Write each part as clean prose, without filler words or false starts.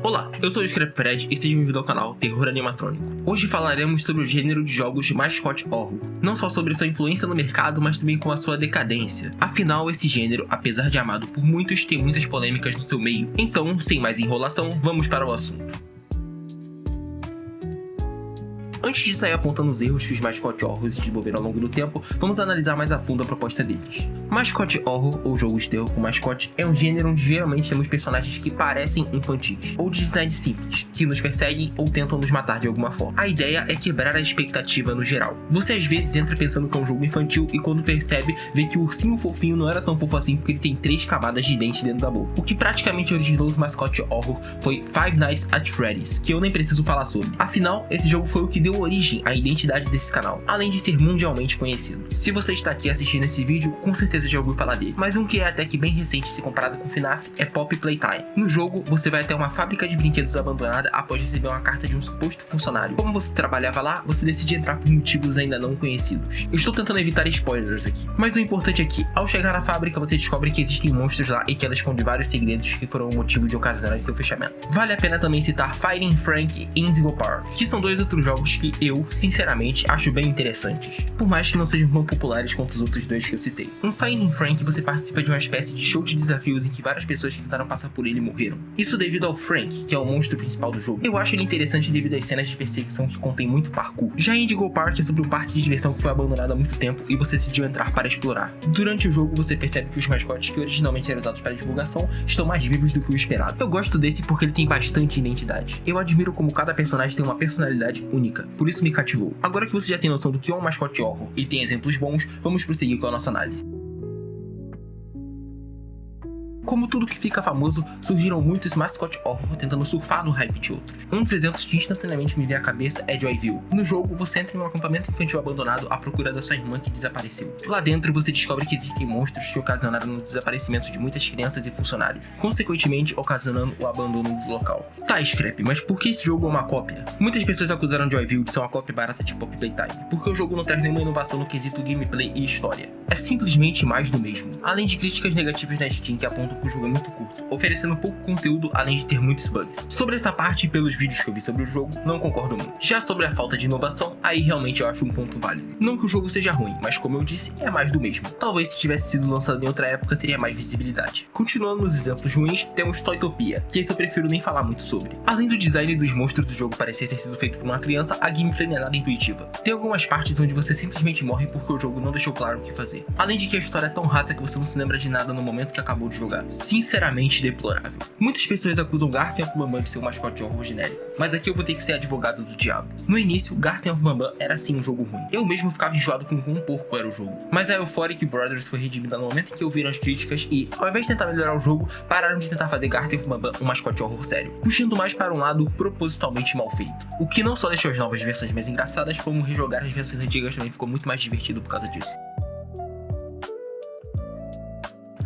Olá, eu sou o ScrapFred e seja bem-vindo ao canal Terror Animatrônico. Hoje falaremos sobre o gênero de jogos de mascote horror, não só sobre sua influência no mercado, mas também com a sua decadência. Afinal, esse gênero, apesar de amado por muitos, tem muitas polêmicas no seu meio. Então, sem mais enrolação, vamos para o assunto. Antes de sair apontando os erros que os mascote horrors desenvolveram ao longo do tempo, vamos analisar mais a fundo a proposta deles. Mascote horror, ou jogo de terror com mascote, é um gênero onde geralmente temos personagens que parecem infantis, ou de design simples, que nos perseguem ou tentam nos matar de alguma forma. A ideia é quebrar a expectativa no geral. Você às vezes entra pensando que é um jogo infantil e quando percebe, vê que o ursinho fofinho não era tão fofo assim porque ele tem 3 camadas de dente dentro da boca. O que praticamente originou os mascote horror foi Five Nights at Freddy's, que eu nem preciso falar sobre. Afinal, esse jogo foi o que deu origem à identidade desse canal, além de ser mundialmente conhecido. Se você está aqui assistindo esse vídeo, com certeza já ouviu falar dele, mas um que é até que bem recente se comparado com FNAF é Pop Playtime. No jogo, você vai até uma fábrica de brinquedos abandonada após receber uma carta de um suposto funcionário. Como você trabalhava lá, você decide entrar por motivos ainda não conhecidos. Eu estou tentando evitar spoilers aqui, mas o importante é que, ao chegar na fábrica, você descobre que existem monstros lá e que ela esconde vários segredos que foram o motivo de ocasionar seu fechamento. Vale a pena também citar Fighting Frank e Indigo Park, que são dois outros jogos que eu, sinceramente, acho bem interessantes, por mais que não sejam tão populares quanto os outros dois que eu citei. Em Fighting Frank, você participa de uma espécie de show de desafios em que várias pessoas que tentaram passar por ele morreram. Isso devido ao Frank, que é o monstro principal do jogo. Eu acho ele interessante devido às cenas de perseguição que contém muito parkour. Já Indigo Park é sobre um parque de diversão que foi abandonado há muito tempo e você decidiu entrar para explorar. Durante o jogo, você percebe que os mascotes que originalmente eram usados para divulgação estão mais vivos do que o esperado. Eu gosto desse porque ele tem bastante identidade. Eu admiro como cada personagem tem uma personalidade única, por isso me cativou. Agora que você já tem noção do que é um mascote horror e tem exemplos bons, vamos prosseguir com a nossa análise. Como tudo que fica famoso, surgiram muitos mascote horror tentando surfar no hype de outros. Um dos exemplos que instantaneamente me veio à cabeça é Joyville. No jogo, você entra em um acampamento infantil abandonado à procura da sua irmã que desapareceu. Lá dentro, você descobre que existem monstros que ocasionaram o desaparecimento de muitas crianças e funcionários, consequentemente ocasionando o abandono do local. Tá, Scrap, mas por que esse jogo é uma cópia? Muitas pessoas acusaram Joyville de ser uma cópia barata de Pop Playtime, porque o jogo não traz nenhuma inovação no quesito gameplay e história. É simplesmente mais do mesmo. Além de críticas negativas na Steam que apontam que o jogo é muito curto, oferecendo pouco conteúdo além de ter muitos bugs. Sobre essa parte e pelos vídeos que eu vi sobre o jogo, não concordo muito. Já sobre a falta de inovação, aí realmente eu acho um ponto válido. Não que o jogo seja ruim, mas como eu disse, é mais do mesmo. Talvez se tivesse sido lançado em outra época teria mais visibilidade. Continuando nos exemplos ruins, temos Toytopia, que esse eu prefiro nem falar muito sobre. Além do design dos monstros do jogo parecer ter sido feito por uma criança, a gameplay não é nada intuitiva. Tem algumas partes onde você simplesmente morre porque o jogo não deixou claro o que fazer. Além de que a história é tão rasa que você não se lembra de nada no momento que acabou de jogar. Sinceramente deplorável. Muitas pessoas acusam Garten of Bambam de ser um mascote de horror genérico, mas aqui eu vou ter que ser advogado do diabo. No início, Garten of Bambam era sim um jogo ruim. Eu mesmo ficava enjoado com quão porco era o jogo. Mas a Euphoric Brothers foi redimida no momento em que ouviram as críticas e, ao invés de tentar melhorar o jogo, pararam de tentar fazer Garten of Bambam um mascote de horror sério, puxando mais para um lado propositalmente mal feito. O que não só deixou as novas versões mais engraçadas, como rejogar as versões antigas também ficou muito mais divertido por causa disso.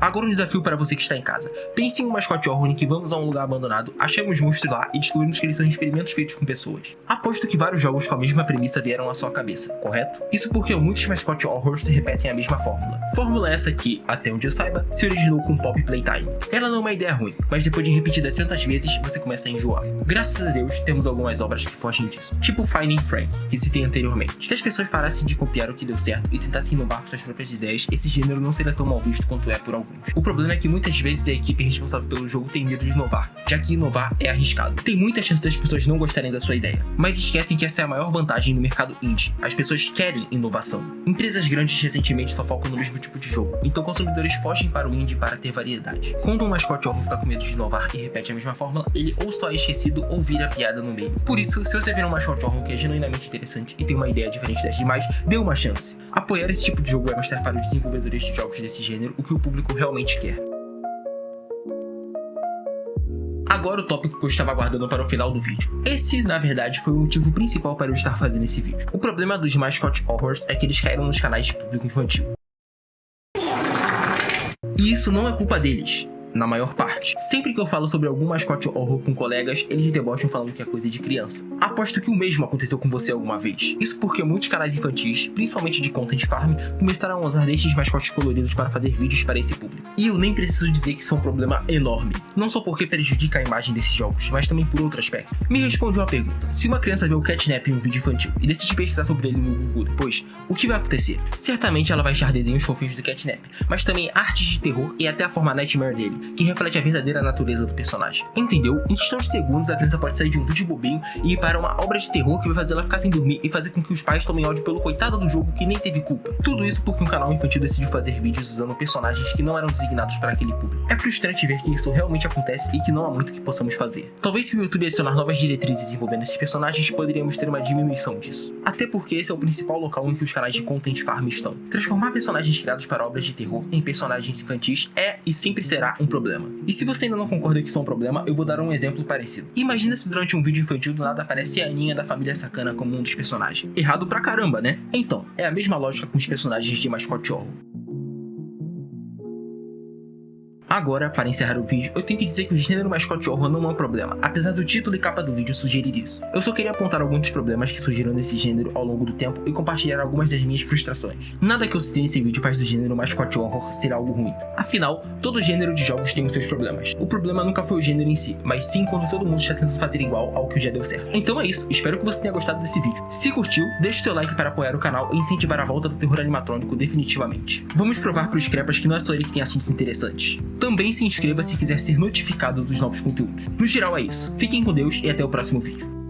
Agora um desafio para você que está em casa. Pense em um mascote horror em que vamos a um lugar abandonado, achamos monstros lá e descobrimos que eles são experimentos feitos com pessoas. Aposto que vários jogos com a mesma premissa vieram à sua cabeça, correto? Isso porque muitos mascote horrors se repetem a mesma fórmula. Fórmula essa que, até onde eu saiba, se originou com Pop Playtime. Ela não é uma ideia ruim, mas depois de repetidas tantas vezes, você começa a enjoar. Graças a Deus, temos algumas obras que fogem disso, tipo Finding Frank, que citei anteriormente. Se as pessoas parassem de copiar o que deu certo e tentassem inovar com suas próprias ideias, esse gênero não seria tão mal visto quanto é por alguns. O problema é que muitas vezes a equipe responsável pelo jogo tem medo de inovar, já que inovar é arriscado. Tem muita chance das pessoas não gostarem da sua ideia, mas esquecem que essa é a maior vantagem no mercado indie. As pessoas querem inovação. Empresas grandes recentemente só focam no mesmo tipo de jogo, então consumidores fogem para o indie para ter variedade. Quando um mascote horror fica com medo de inovar e repete a mesma fórmula, ele ou só é esquecido ou vira piada no meio. Por isso, se você vê um mascote horror que é genuinamente interessante e tem uma ideia diferente das demais, dê uma chance. Apoiar esse tipo de jogo vai mostrar para os desenvolvedores de jogos desse gênero o que o público realmente quer. Agora o tópico que eu estava aguardando para o final do vídeo. Esse, na verdade, foi o motivo principal para eu estar fazendo esse vídeo. O problema dos mascote horrors é que eles caíram nos canais de público infantil. E isso não é culpa deles. na maior parte. Sempre que eu falo sobre algum mascote horror com colegas, eles debocham falando que é coisa de criança. Aposto que o mesmo aconteceu com você alguma vez. Isso porque muitos canais infantis, principalmente de content farm, começaram a usar destes mascotes coloridos para fazer vídeos para esse público. E eu nem preciso dizer que isso é um problema enorme. Não só porque prejudica a imagem desses jogos, mas também por outro aspecto. Me responde uma pergunta. Se uma criança vê o Catnap em um vídeo infantil e decide pesquisar sobre ele no Google depois, o que vai acontecer? Certamente ela vai achar desenhos fofinhos do Catnap, mas também artes de terror e até a forma Nightmare dele, que reflete a verdadeira natureza do personagem. Entendeu? Em questão de segundos, a criança pode sair de um vídeo bobinho e ir para uma obra de terror que vai fazer ela ficar sem dormir e fazer com que os pais tomem ódio pelo coitado do jogo que nem teve culpa. Tudo isso porque um canal infantil decidiu fazer vídeos usando personagens que não eram designados para aquele público. É frustrante ver que isso realmente acontece e que não há muito que possamos fazer. Talvez se o YouTube adicionar novas diretrizes envolvendo esses personagens, poderíamos ter uma diminuição disso. Até porque esse é o principal local em que os canais de content farm estão. Transformar personagens criados para obras de terror em personagens infantis é e sempre será um problema. E se você ainda não concorda que isso é um problema, eu vou dar um exemplo parecido. Imagina se durante um vídeo infantil do nada aparece a Aninha da família Sacana como um dos personagens. Errado pra caramba, né? Então, é a mesma lógica com os personagens de mascote horror. Agora, para encerrar o vídeo, eu tenho que dizer que o gênero mascote horror não é um problema, apesar do título e capa do vídeo sugerir isso. Eu só queria apontar alguns dos problemas que surgiram nesse gênero ao longo do tempo e compartilhar algumas das minhas frustrações. Nada que eu citei nesse vídeo faz do gênero mascote horror ser algo ruim. Afinal, todo gênero de jogos tem os seus problemas. O problema nunca foi o gênero em si, mas sim quando todo mundo está tentando fazer igual ao que já deu certo. Então é isso, espero que você tenha gostado desse vídeo. Se curtiu, deixe o seu like para apoiar o canal e incentivar a volta do terror animatrônico definitivamente. Vamos provar para os crepas que não é só ele que tem assuntos interessantes. Também se inscreva se quiser ser notificado dos novos conteúdos. No geral é isso. Fiquem com Deus e até o próximo vídeo.